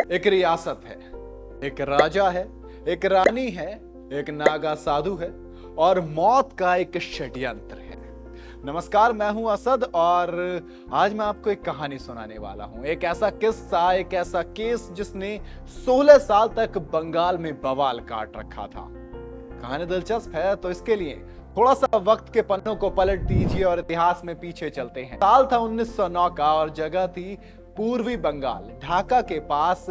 एक रियासत है, एक राजा है, एक रानी है, एक नागा साधु है और मौत का एक षड्यंत्र है। नमस्कार, मैं हूं असद और आज मैं आपको एक कहानी सुनाने वाला हूं। एक ऐसा किस्सा, एक ऐसा केस जिसने 16 साल तक बंगाल में बवाल काट रखा था। कहानी दिलचस्प है तो इसके लिए थोड़ा सा वक्त के पन्नों को पलट दीजिए और इतिहास में पीछे चलते हैं। साल था 1909 का और जगह थी पूर्वी बंगाल, ढाका के पास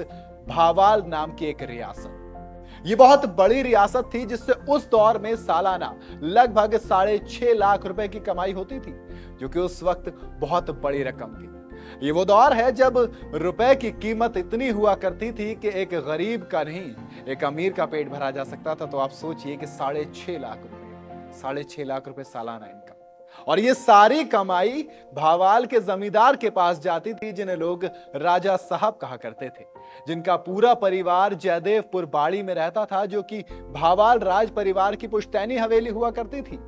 भावाल नाम की एक रियासत। ये बहुत बड़ी रियासत थी जिससे उस दौर में सालाना लगभग 6.5 लाख रुपए की कमाई होती थी, जो कि उस वक्त बहुत बड़ी रकम थी। ये वो दौर है जब रुपए की कीमत इतनी हुआ करती थी कि एक गरीब का नहीं, एक अमीर का पेट भरा जा सकता था। तो आप सोचिए कि 6.5 लाख रुपए, 6.5 लाख रुपए सालाना इनकम, और ये सारी कमाई भावाल के जमींदार के पास जाती थी, जिन्हें लोग राजा साहब कहा करते थे, जिनका पूरा परिवार जयदेवपुर बाड़ी में रहता था, जो कि भावाल राज परिवार की पुश्तैनी हवेली हुआ करती थी।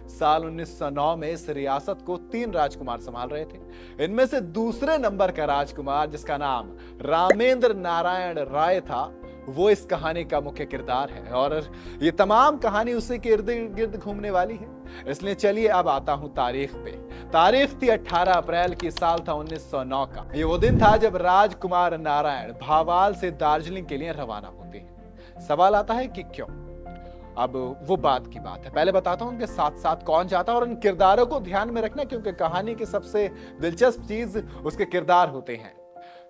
साल 1909 में इस रियासत को 3 राजकुमार संभाल रहे थे। इनमें से दूसरे नंबर का राजकुमार, जिसका नाम रामेंद्र नारायण राय था, वो इस कहानी का मुख्य किरदार है और ये तमाम कहानी उसी के इर्द गिर्द घूमने वाली है। इसलिए चलिए अब आता हूं तारीख पे। तारीख थी 18 अप्रैल की, साल था 1909 का। ये वो दिन था जब राजकुमार नारायण भावाल से दार्जिलिंग के लिए रवाना होते हैं। सवाल आता है कि क्यों? अब वो बात की बात है। पहले बताता हूं उनके साथ साथ कौन जाता है और उन किरदारों को ध्यान में रखना, क्योंकि कहानी की सबसे दिलचस्प चीज उसके किरदार होते हैं।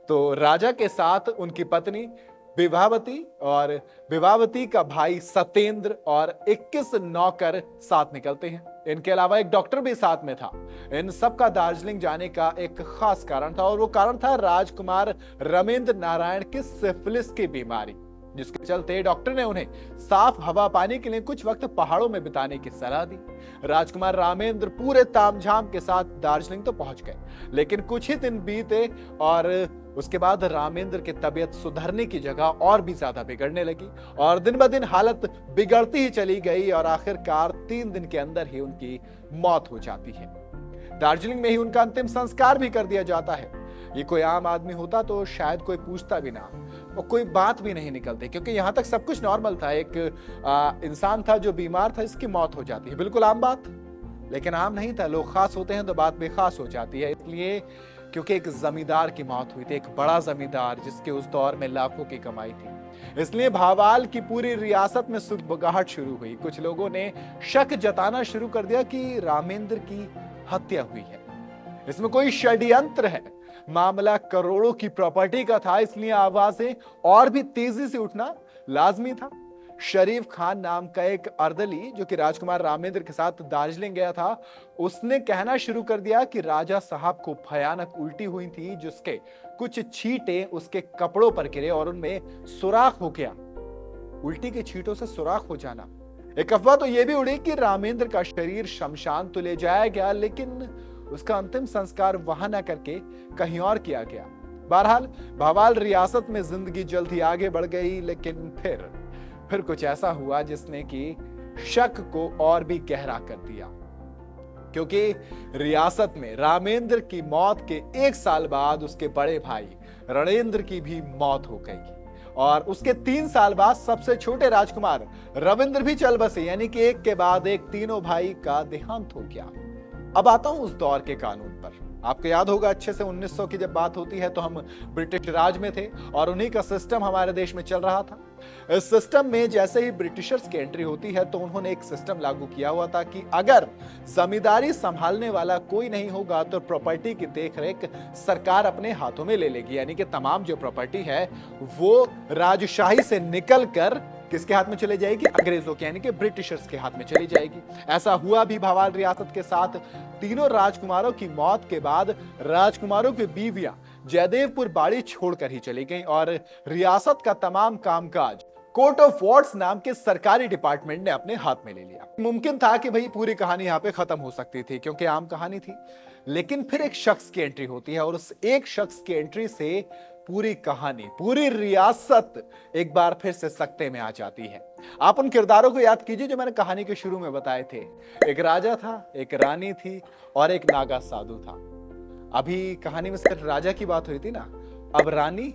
तो राजा के साथ उनकी पत्नी विभावती और विभावती का भाई सत्येंद्र और 21 नौकर साथ निकलते हैं। इनके अलावा एक डॉक्टर भी साथ में था। इन सबका दार्जिलिंग जाने का एक खास कारण था और वो कारण था राजकुमार रामेंद्र नारायण की सिफिलिस की बीमारी, जिसके चलते डॉक्टर ने उन्हें साफ हवा पाने के लिए कुछ वक्त पहाड़ों में बिताने की सलाह दी। राजकुमार रामेंद्र पूरे तामझाम के साथ दार्जिलिंग तो पहुंच गए, लेकिन कुछ ही दिन बीते और उसके बाद रामेंद्र की तबीयत सुधरने की जगह और भी ज्यादा बिगड़ने लगी और दिन ब दिन हालत बिगड़ती ही चली गई और आखिरकार 3 दिन के अंदर ही उनकी मौत हो जाती है। दार्जिलिंग में ही उनका अंतिम संस्कार भी कर दिया जाता है। ये कोई आम आदमी होता तो शायद कोई पूछता भी ना और कोई बात भी नहीं निकलती, क्योंकि यहां तक सब कुछ नॉर्मल था। एक इंसान था जो बीमार था, इसकी मौत हो जाती है, बिल्कुल आम बात। लेकिन आम नहीं था, लोग खास होते हैं तो बात भी खास हो जाती है। इसलिए क्योंकि एक जमींदार की मौत हुई थी, एक बड़ा जमींदार जिसके उस दौर में लाखों की कमाई थी, इसलिए भावाल की पूरी रियासत में सुगबगाहट शुरू हुई। कुछ लोगों ने शक जताना शुरू कर दिया कि रामेंद्र की हत्या हुई है, इसमें कोई षड्यंत्र है। मामला करोड़ों की प्रॉपर्टी का था, इसलिए आवाजें और भी तेजी से उठना लाजमी था। शरीफ खान नाम का एक अर्दली, जो कि राजकुमार रामेंद्र के साथ दार्जिलिंग गया था, उसने कहना शुरू कर दिया कि राजा साहब को भयानक उल्टी हुई थी, जिसके कुछ छींटे उसके कपड़ों पर गिरे और उनमें सुराख हो गया। उल्टी के छींटों से सुराख हो जाना। एक अफवाह तो यह भी उड़ी कि रामेंद्र का शरीर शमशान तो ले जाया गया, लेकिन उसका अंतिम संस्कार वहां न करके कहीं और किया गया। बहरहाल भावाल रियासत में जिंदगी जल्द ही आगे बढ़ गई, लेकिन फिर कुछ ऐसा हुआ जिसने कि शक को और भी गहरा कर दिया, क्योंकि रियासत में रामेंद्र की मौत के 1 साल बाद उसके बड़े भाई रणेंद्र की भी मौत हो गई और उसके 3 साल बाद सबसे छोटे राजकुमार रविंद्र भी चल बसे, यानी कि एक के बाद एक तीनों भाई का देहांत हो गया। अब आता हूं उस दौर के कानून पर। आपको याद होगा अच्छे से, 1900 की जब बात होती है तो हम ब्रिटिश राज में थे और उन्हीं का सिस्टम हमारे देश में चल रहा था। इस सिस्टम में जैसे ही ब्रिटिशर्स की एंट्री होती है तो उन्होंने एक सिस्टम लागू किया हुआ था कि अगर जमींदारी संभालने वाला कोई नहीं होगा तो प्रॉपर्टी की देखरेख सरकार अपने हाथों में ले लेगी, यानी कि तमाम जो प्रॉपर्टी है वो राजशाही से निकलकर किसके हाथ में चली जाएगी? अंग्रेजों के, यानी कि ब्रिटिशर्स के हाथ में चली जाएगी। ऐसा हुआ भी भावाल रियासत के साथ। तीनों राजकुमारों की मौत के बाद राजकुमारों की बीवियां जयदेवपुर बाड़ी छोड़कर ही चली गईं और रियासत का तमाम कामकाज कोर्ट ऑफ वॉर्ड्स नाम के सरकारी डिपार्टमेंट ने अपने हाथ में ले लिया। मुमकिन था कि भाई पूरी कहानी यहां पे खत्म हो सकती थी, क्योंकि आम कहानी थी, लेकिन फिर एक शख्स की एंट्री होती है और उस एक शख्स की एंट्री से पूरी कहानी, पूरी रियासत एक बार फिर से सकते में आ जाती है। आप उन किरदारों को याद कीजिए जो मैंने कहानी के शुरू में बताए थे। एक राजा था, एक रानी थी और एक नागा साधु था। अभी कहानी में सिर्फ राजा की बात हुई थी ना, अब रानी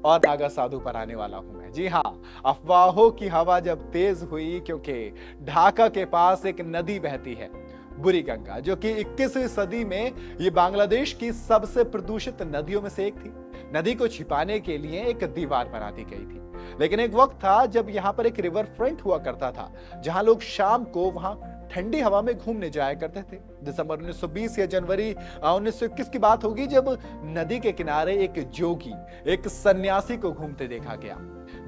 और नागा साधु पर आने वाला हूं मैं। जी हाँ, अफवाहों की हवा जब तेज हुई, क्योंकि ढाका के पास एक नदी बहती है, बुरी गंगा, जो कि 21वीं सदी में ये बांग्लादेश की सबसे प्रदूषित नदियों में से एक थी। नदी को छिपाने के लिए एक दीवार बना दी गई थी। लेकिन एक वक्त था जब यहाँ पर एक रिवर फ्रंट हुआ करता था, जहां लोग शाम को वहां ठंडी हवा में घूमने जाया करते थे। दिसंबर 1920 या जनवरी 1921 की बात होगी, जब नदी के किनारे एक जोगी, एक सन्यासी को घूमते देखा गया।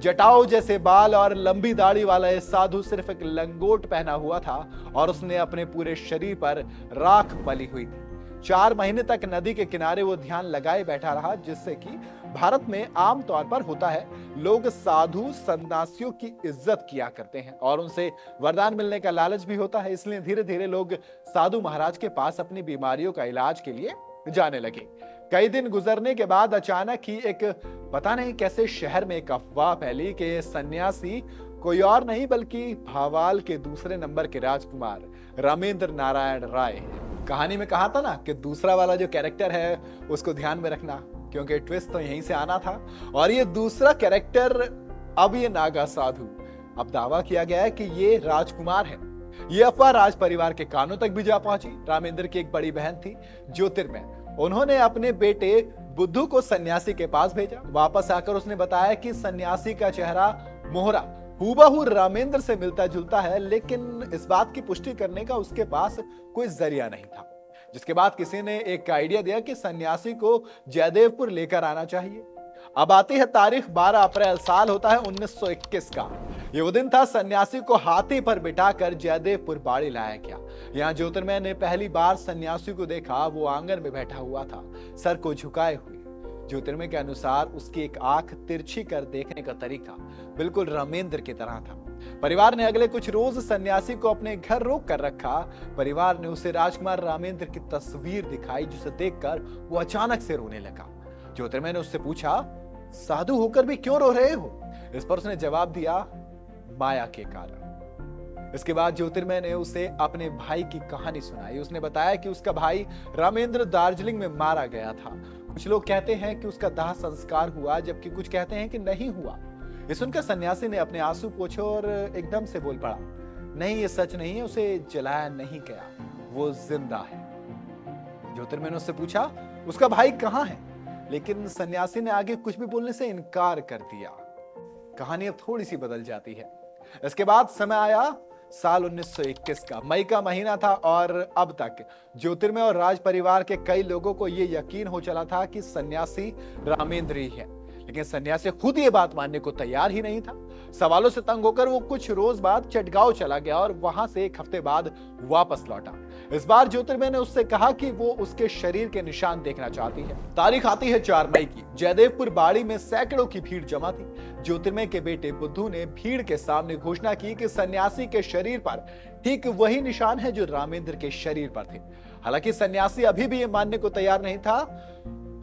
जटाओ जैसे बाल और लंबी दाढ़ी वाला यह साधु सिर्फ एक लंगोट पहना हुआ था और उसने अपने पूरे शरीर पर राख मली हुई थी। 4 महीने तक नदी के किनारे वो ध्यान लगाए बैठा रहा, जिससे कि भारत में आम तौर पर होता है, लोग साधु सन्यासियों की इज्जत किया करते हैं और उनसे वरदान मिलने का लालच भी होता है। इसलिए धीरे धीरे लोग साधु महाराज के पास अपनी बीमारियों का इलाज के लिए जाने लगे। कई दिन गुजरने के बाद अचानक ही एक पता नहीं कैसे शहर में एक अफवाह फैली कि सन्यासी कोई और नहीं बल्कि भावाल के दूसरे नंबर के राजकुमार रामेंद्र नारायण राय है। कहानी में कहा था ना कि दूसरा वाला जो कैरेक्टर है उसको ध्यान में रखना, क्योंकि ट्विस्ट तो यहीं से आना था। और ये दूसरा कैरेक्टर, अब ये नागा साधु, अब दावा किया गया है कि ये राजकुमार है। ये अफवाह राज परिवार के कानों तक भी जा पहुंची। रामेंद्र की एक बड़ी बहन थी ज्योतिर्मय, उन्होंने अपने बेटे बुद्धू को सन्यासी के पास भेजा। वापस आकर उसने बताया कि सन्यासी का चेहरा मोहरा हूबहू रामेंद्र से मिलता जुलता है, लेकिन इस बात की पुष्टि करने का उसके पास कोई जरिया नहीं था। जिसके बाद किसी ने एक आइडिया दिया कि सन्यासी को जयदेवपुर लेकर आना चाहिए। अब आती है तारीख 12 अप्रैल, साल होता है 1921 का। ये वो दिन था सन्यासी को हाथी पर बिठाकर जयदेवपुर बाड़ी लाया गया। यहाँ ज्योतिर्मय ने पहली बार सन्यासी को देखा। वो आंगन में बैठा हुआ था, सर को झुकाए हुए। ज्योतिर्मय के अनुसार उसकी एक आंख तिरछी कर देखने का तरीका बिल्कुल रामेंद्र की तरह था। परिवार ने अगले कुछ रोज सन्यासी को अपने घर रोक कर रखा। परिवार ने उसे राजकुमार रामेंद्र की तस्वीर दिखाई, जिसे देखकर वो अचानक से रोने लगा। ज्योतिर्मय ने उससे पूछा, साधु होकर भी क्यों रो रहे हो? इस पर उसने जवाब दिया, माया के कारण। इसके बाद ज्योतिर्मय ने उसे अपने भाई की कहानी सुनाई। उसने बताया कि उसका भाई रामेंद्र दार्जिलिंग में मारा गया था। कुछ लोग कहते हैं कि उसका दाह संस्कार हुआ, जबकि कुछ कहते हैं कि नहीं हुआ। ये सुनकर सन्यासी ने अपने आंसू पोंछे और एकदम से बोल पड़ा, नहीं, ये सच नहीं है, उसे जलाया नहीं गया, वो जिंदा है। ज्योतिर्मय ने उससे पूछा, उसका भाई कहाँ है? लेकिन सन्यासी ने आगे कुछ भी बोलने से इनकार कर दिया। कहानी अब थोड़ी सी बदल जाती है। इसके बाद समय आया साल 1921 का, मई का महीना था और अब तक ज्योतिर्मय और राज परिवार के कई लोगों को यह यकीन हो चला था कि सन्यासी रामेंद्र ही है। लेकिन सन्यासी खुद ये बात मानने को तैयार ही नहीं था। सवालों से तंग होकर वो कुछ रोज बाद चटगांव चला गया और वहां से एक हफ्ते बाद वापस लौटा। इस बार ज्योतिर्मय ने उससे कहा कि वो उसके शरीर के निशान देखना चाहती है। तारीख आती है 4 मई की। जयदेवपुर बाड़ी में सैकड़ों की भीड़ जमा थी। ज्योतिर्मय के बेटे बुद्धू ने भीड़ के सामने घोषणा की कि सन्यासी के शरीर पर ठीक वही निशान है जो रामेंद्र के शरीर पर थे। हालांकि सन्यासी अभी भी ये मानने को तैयार नहीं था।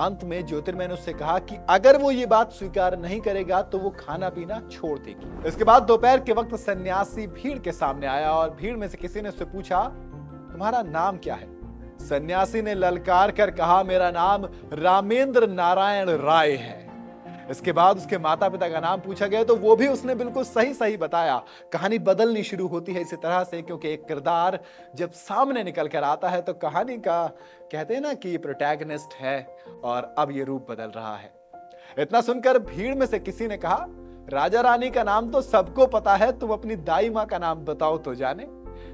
अंत में ज्योतिर्मय ने उससे कहा कि अगर वो ये बात स्वीकार नहीं करेगा तो वो खाना पीना छोड़ देगी। इसके बाद दोपहर के वक्त सन्यासी भीड़ के सामने आया और भीड़ में से किसी ने उससे पूछा, तुम्हारा नाम क्या है? सन्यासी ने ललकार कर कहा, मेरा नाम रामेंद्र नारायण राय है। इसके बाद उसके माता पिता का नाम पूछा गया तो वो भी उसने बिल्कुल सही सही बताया। कहानी बदलनी शुरू होती है इसी तरह से, क्योंकि एक किरदार जब सामने निकल कर आता है तो कहानी का कहते हैं ना कि प्रोटैगनिस्ट है और अब ये रूप बदल रहा है। इतना सुनकर भीड़ में से किसी ने कहा, राजा रानी का नाम तो सबको पता है, तुम अपनी दाई माँ का नाम बताओ तो जाने।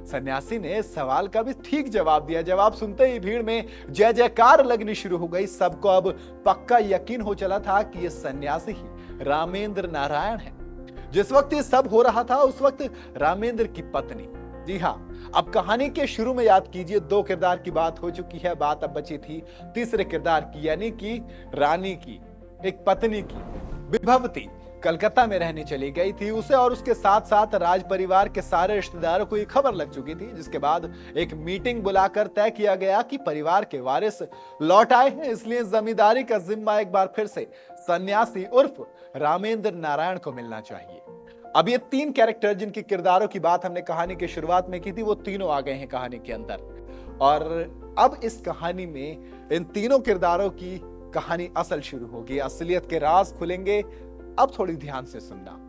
सन्यासी ने सवाल का भी ठीक जवाब दिया। जवाब सुनते ही भीड़ में जय जयकार लगनी शुरू हो गई। सबको अब पक्का यकीन हो चला था कि ये सन्यासी ही रामेंद्र नारायण है। जिस वक्त ये सब हो रहा था उस वक्त रामेंद्र की पत्नी, जी हाँ, अब कहानी के शुरू में याद कीजिए 2 किरदार की बात हो चुकी है। बात अब बची थी तीसरे किरदार की, यानी कि रानी की, एक पत्नी की। विभवती कलकत्ता में रहने चली गई थी। उसे और उसके साथ साथ राज परिवार के सारे रिश्तेदारों को ये खबर लग चुकी थी, जिसके बाद एक मीटिंग बुलाकर तय किया गया कि परिवार के वारिस लौट आए हैं, इसलिए जमींदारी का जिम्मा एक बार फिर से सन्यासी उर्फ रामेंद्र नारायण को मिलना चाहिए। अब ये 3 कैरेक्टर जिनकी किरदारों की बात हमने कहानी की शुरुआत में की थी, वो तीनों आ गए हैं कहानी के अंदर। और अब इस कहानी में इन तीनों किरदारों की कहानी असल शुरू होगी, असलियत के राज खुलेंगे। अब थोड़ी ध्यान से सुनना।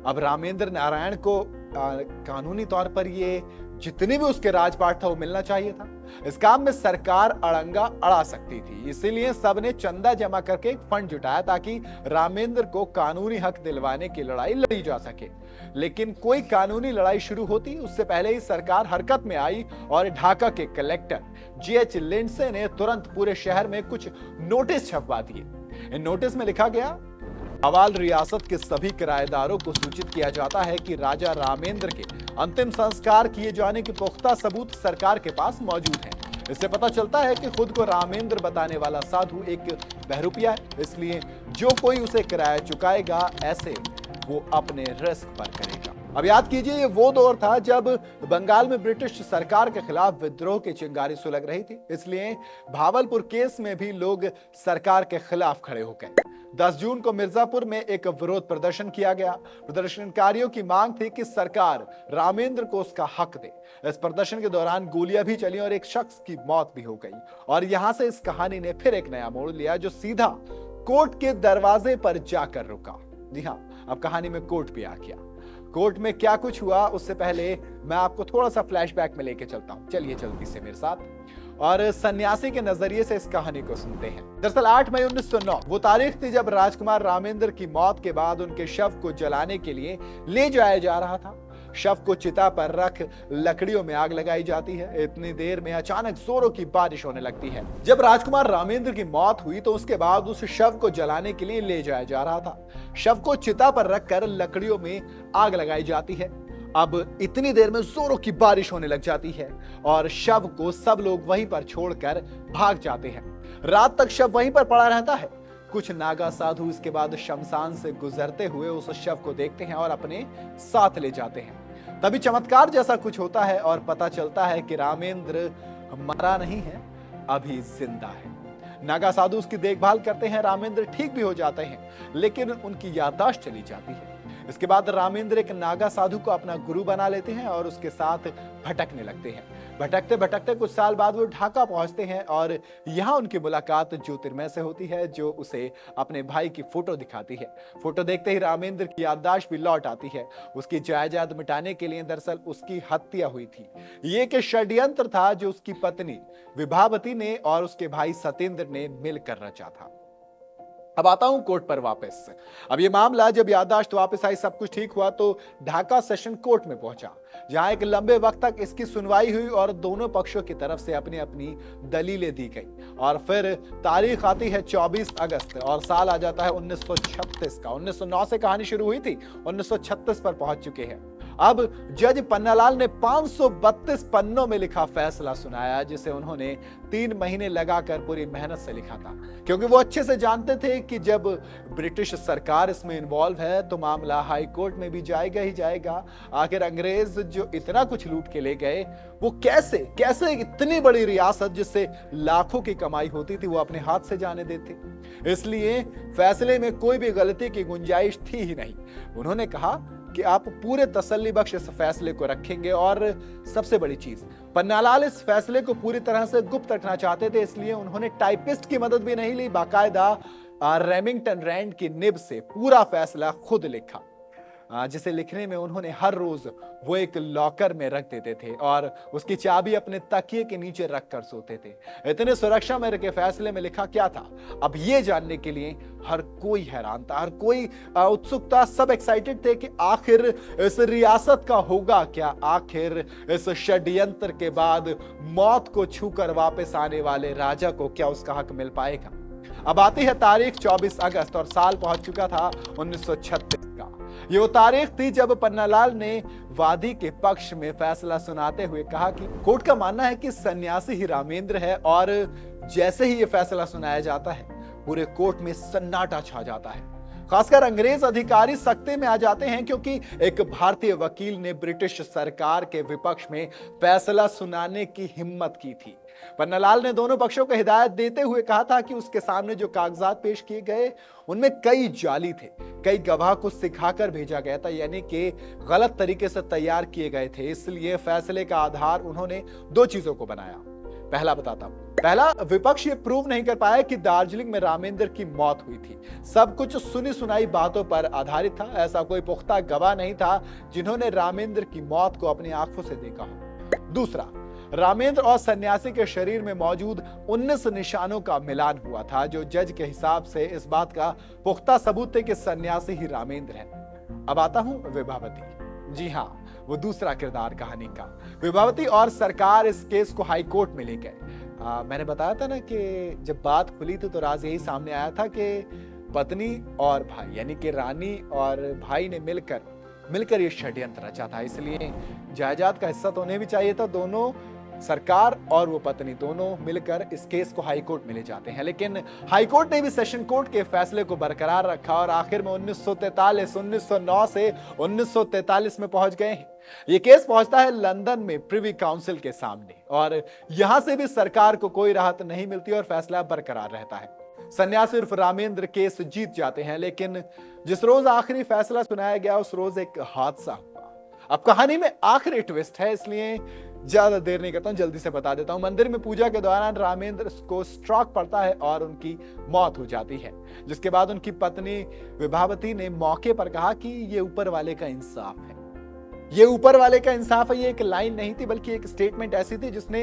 अब रामेंद्र नारायण को कानूनी तौर पर ये जितनी भी उसके राजपाट था वो मिलना चाहिए था। इस काम में सरकार अड़ंगा अड़ा सकती थी, इसीलिए सबने चंदा जमा करके एक फंड जुटाया ताकि रामेंद्र को कानूनी हक दिलवाने की लड़ाई लड़ी जा सके। लेकिन कोई कानूनी लड़ाई शुरू होती उससे पहले ही सरकार हरकत में आई और ढाका के कलेक्टर जीएच लिंडसे ने तुरंत पूरे शहर में कुछ नोटिस छपवा दिए। इन नोटिस में लिखा गया, अवाल रियासत के सभी किराएदारों को सूचित किया जाता है कि राजा रामेंद्र के अंतिम संस्कार किए जाने के पुख्ता सबूत सरकार के पास मौजूद हैं। इससे पता चलता है कि खुद को रामेंद्र बताने वाला साधु एक बहरूपिया है, इसलिए जो कोई उसे किराया चुकाएगा ऐसे वो अपने रिस्क पर करेगा। अब याद कीजिए, ये वो दौर था जब बंगाल में ब्रिटिश सरकार के खिलाफ विद्रोह की चिंगारी सुलग रही थी, इसलिए भावलपुर केस में भी लोग सरकार के खिलाफ खड़े हो गए। 10 जून को मिर्जापुर में एक विरोध प्रदर्शन किया गया। प्रदर्शनकारियों की मांग थी कि सरकार रामेंद्र को उसका हक दे। इस प्रदर्शन के दौरान गोलियां भी चली और एक शख्स की मौत भी हो गई। और यहां से इस कहानी ने फिर एक नया मोड़ लिया, जो सीधा कोर्ट के दरवाजे पर जाकर रुका। जी हाँ, अब कहानी में कोर्ट भी आ गया। कोर्ट में क्या कुछ हुआ उससे पहले मैं आपको थोड़ा सा फ्लैशबैक में लेके चलता हूं। चलिए जल्दी से मेरे साथ और सन्यासी के नजरिए से इस कहानी को सुनते हैं। दरअसल 8 मई 1909 वो तारीख थी जब राजकुमार रामेंद्र की मौत के बाद उनके शव को जलाने के लिए ले जाया जा रहा था। शव को चिता पर रख लकड़ियों में आग लगाई जाती है। इतनी देर में अचानक जोरों की बारिश होने लगती है। जब राजकुमार रामेंद्र की मौत हुई तो उसके बाद उस शव को जलाने के लिए ले जाया जा रहा था। शव को चिता पर रखकर लकड़ियों में आग लगाई जाती है। अब इतनी देर में जोरों की बारिश होने लग जाती है और शव को सब लोग वहीं पर छोड़कर भाग जाते हैं। रात तक शव वहीं पर पड़ा रहता है। कुछ नागा साधु इसके बाद शमशान से गुजरते हुए उस शव को देखते हैं और अपने साथ ले जाते हैं। तभी चमत्कार जैसा कुछ होता है और पता चलता है कि रामेंद्र मरा नहीं है, अभी जिंदा है। नागा साधु उसकी देखभाल करते हैं। रामेंद्र ठीक भी हो जाते हैं, लेकिन उनकी याददाश्त चली जाती है। इसके बाद रामेंद्र एक नागा साधु को अपना गुरु बना लेते हैं और उसके साथ भटकने लगते हैं। भटकते भटकते कुछ साल बाद वो ढाका पहुंचते हैं और यहाँ उनकी मुलाकात ज्योतिर्मय से होती है, जो उसे अपने भाई की फोटो दिखाती है। फोटो देखते ही रामेंद्र की याददाश्त भी लौट आती है। उसकी जायदाद मिटाने के लिए दरअसल उसकी हत्या हुई थी। ये एक षड्यंत्र था जो उसकी पत्नी विभावती ने और उसके भाई सत्येंद्र ने मिलकर रचा था। अब आता हूं कोर्ट पर वापस। अब ये मामला जब याददाश्त वापस आई, सब कुछ ठीक हुआ, तो ढाका सेशन कोर्ट में पहुंचा, जहां एक लंबे वक्त तक इसकी सुनवाई हुई और दोनों पक्षों की तरफ से अपनी अपनी दलीलें दी गई। और फिर तारीख आती है 24 अगस्त और साल आ जाता है 1936 का। 1909 से कहानी शुरू हुई थी, 1936 पर पहुंच चुके हैं। अब जज पन्नालाल ने 532 पन्नों में लिखा फैसला सुनाया, जिसे उन्होंने 3 महीने लगाकर पूरी मेहनत से लिखा था, क्योंकि वो अच्छे से जानते थे कि जब ब्रिटिश सरकार इसमें इन्वॉल्व है तो मामला हाई कोर्ट में भी जाएगा ही जाएगा। आखिर अंग्रेज जो इतना कुछ लूट के ले गए, वो कैसे इतनी बड़ी रियासत जिससे लाखों की कमाई होती थी वो अपने हाथ से जाने देते। इसलिए फैसले में कोई भी गलती की गुंजाइश थी ही नहीं। उन्होंने कहा कि आप पूरे तसल्ली बख्श इस फैसले को रखेंगे। और सबसे बड़ी चीज, पन्नालाल इस फैसले को पूरी तरह से गुप्त रखना चाहते थे, इसलिए उन्होंने टाइपिस्ट की मदद भी नहीं ली। बाकायदा रेमिंगटन रैंड की निब से पूरा फैसला खुद लिखा, जिसे लिखने में उन्होंने हर रोज वो एक लॉकर में रख देते थे और उसकी चाबी अपने तकिए के नीचे रखकर सोते थे। इतने सुरक्षा में रखे फैसले में लिखा क्या था, अब ये जानने के लिए हर कोई हैरान था, हर कोई उत्सुक था। सब एक्साइटेड थे कि आखिर इस रियासत का होगा क्या, आखिर इस षड्यंत्र के बाद मौत को छूकर वापस आने वाले राजा को क्या उसका हक मिल पाएगा। अब आती है तारीख 24 अगस्त और साल पहुंच चुका था 1936 का। ये वो तारीख थी जब पन्नालाल ने वादी के पक्ष में फैसला सुनाते हुए कहा कि कोर्ट का मानना है कि सन्यासी ही रामेंद्र है। और जैसे ही ये फैसला सुनाया जाता है, पूरे कोर्ट में सन्नाटा छा जाता है। खासकर अंग्रेज अधिकारी सख्ते में आ जाते हैं, क्योंकि एक भारतीय वकील ने ब्रिटिश सरकार के विपक्ष में फैसला सुनाने की हिम्मत की थी। पन्नालाल ने दोनों पक्षों को हिदायत देते हुए कहा था कि उसके सामने जो कागजात पेश किए गए उनमें कई जाली थे, कई गवाह को सिखाकर भेजा गया था, यानी कि गलत तरीके से तैयार किए गए थे। इसलिए फैसले का आधार उन्होंने 2 चीजों को बनाया। पहला बताता हूं, पहला, विपक्ष ये प्रूव नहीं कर पाया कि दार्जिलिंग में रामेंद्र की मौत हुई थी। सब कुछ सुनी सुनाई बातों पर आधारित था। ऐसा कोई पुख्ता गवाह नहीं था जिन्होंने रामेंद्र की मौत को अपनी आंखों से देखा हो। दूसरा, रामेंद्र और सन्यासी के शरीर में मौजूद 19 निशानों का मिलान हुआ था, जो जज के हिसाब से इस बात का पुख्ता सबूत थे कि सन्यासी ही रामेंद्र है। अब आता हूं विभावती। जी हां, वो दूसरा किरदार कहानी का। विभावती और सरकार इस केस को हाई कोर्ट में ले गए। मैंने बताया था ना कि जब बात खुली थी तो राज यही सामने आया था कि पत्नी और भाई यानी कि रानी और भाई ने मिलकर ये षड्यंत्र रचा था। इसलिए जायदाद का हिस्सा तो उन्हें भी चाहिए था। दोनों, सरकार और वो पत्नी, दोनों मिलकर इस केस को हाई कोर्ट में ले जाते हैं। लेकिन हाई कोर्ट ने भी सेशन कोर्ट के फैसले को बरकरार रखा और आखिर में 1909 से 1943 में पहुंच गए हैं। ये केस पहुंचता है लंदन में प्रिवी काउंसिल के सामने और यहां से भी सरकार को कोई राहत नहीं मिलती और फैसला बरकरार रहता है। सन्यासी उर्फ रामेंद्र केस जीत जाते हैं। लेकिन जिस रोज आखिरी फैसला सुनाया गया उस रोज एक हादसा हुआ। अब कहानी में आखिरी ट्विस्ट है, इसलिए ज्यादा देर नहीं करता हूं, जल्दी से बता देता हूं। मंदिर में पूजा के दौरान रामेंद्र को स्ट्रोक पड़ता है और उनकी मौत हो जाती है, जिसके बाद उनकी पत्नी विभावती ने मौके पर कहा कि ये ऊपर वाले का इंसाफ है। ये ऊपर वाले का इंसाफ है, ये एक लाइन नहीं थी बल्कि एक स्टेटमेंट ऐसी थी जिसने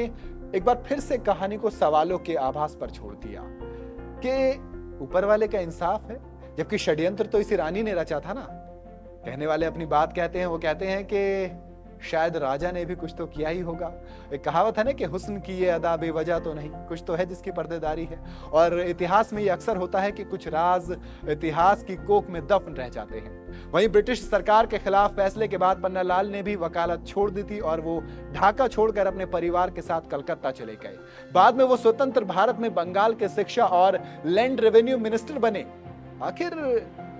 एक बार फिर से कहानी को सवालों के आभास पर छोड़ दिया कि ऊपर वाले का इंसाफ है, जबकि षड्यंत्र तो इसी रानी ने रचा था ना। कहने वाले अपनी बात कहते हैं, वो कहते हैं कि शायद राजा ने भी कुछ तो किया ही होगा। एक कहावत है ना कि हुस्न की ये अदा बेवजह तो नहीं, कुछ तो है जिसकी पर्देदारी है। और इतिहास में ये अक्सर होता है कि कुछ राज इतिहास की कोख में दफन रह जाते हैं। वहीं ब्रिटिश सरकार के खिलाफ फैसले के बाद पन्नालाल ने भी वकालत छोड़ दी थी और वो ढाका छोड़कर अपने परिवार के साथ कलकत्ता चले गए। बाद में वो स्वतंत्र भारत में बंगाल के शिक्षा और लैंड रेवेन्यू मिनिस्टर बने। आखिर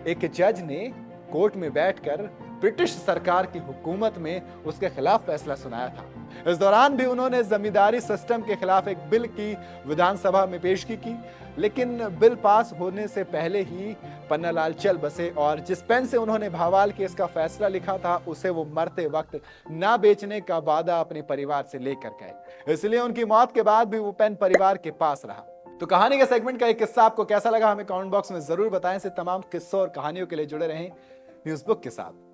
एक जज ने कोर्ट में बैठकर ब्रिटिश सरकार की हुकूमत में उसके खिलाफ फैसला सुनाया था। इस दौरान भी उन्होंने जमींदारी सिस्टम के खिलाफ एक बिल की विधानसभा में पेशगी की, लेकिन बिल पास होने से पहले ही पन्नालाल चल बसे और जिस पेन से उन्होंने भवाल केस का फैसला लिखा था उसे वो मरते वक्त ना बेचने का वादा अपने परिवार से लेकर गए। इसलिए उनकी मौत के बाद भी वो पेन परिवार के पास रहा। तो कहानी के सेगमेंट का एक किस्सा आपको कैसा लगा हमें कमेंट बॉक्स में जरूर बताएं। से तमाम किस्सों और कहानियों के लिए जुड़े रहें न्यूज़ बुक के साथ।